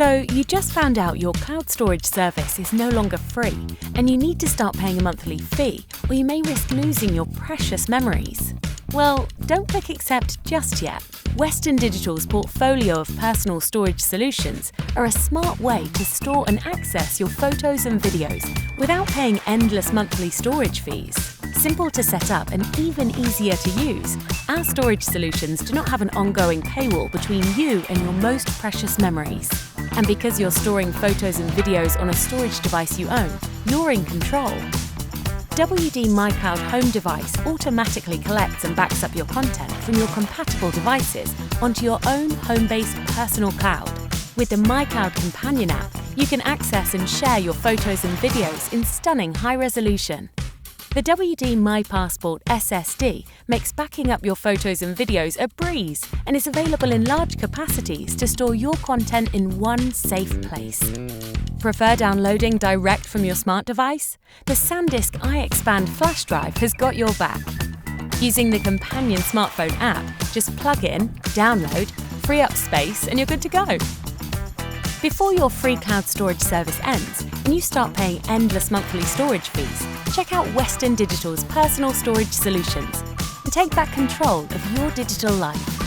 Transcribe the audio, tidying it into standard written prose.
So you just found out your cloud storage service is no longer free and you need to start paying a monthly fee, or you may risk losing your precious memories. Well, don't click accept just yet. Western Digital's portfolio of personal storage solutions are a smart way to store and access your photos and videos without paying endless monthly storage fees. Simple to set up and even easier to use, our storage solutions do not have an ongoing paywall between you and your most precious memories. And because you're storing photos and videos on a storage device you own, you're in control. WD MyCloud Home device automatically collects and backs up your content from your compatible devices onto your own home-based personal cloud. With the MyCloud Companion app, you can access and share your photos and videos in stunning high resolution. The WD My Passport SSD makes backing up your photos and videos a breeze and is available in large capacities to store your content in one safe place. Prefer downloading direct from your smart device? The SanDisk iExpand flash drive has got your back. Using the Companion smartphone app, just plug in, download, free up space, and you're good to go. Before your free cloud storage service ends and you start paying endless monthly storage fees, check out Western Digital's personal storage solutions and take back control of your digital life.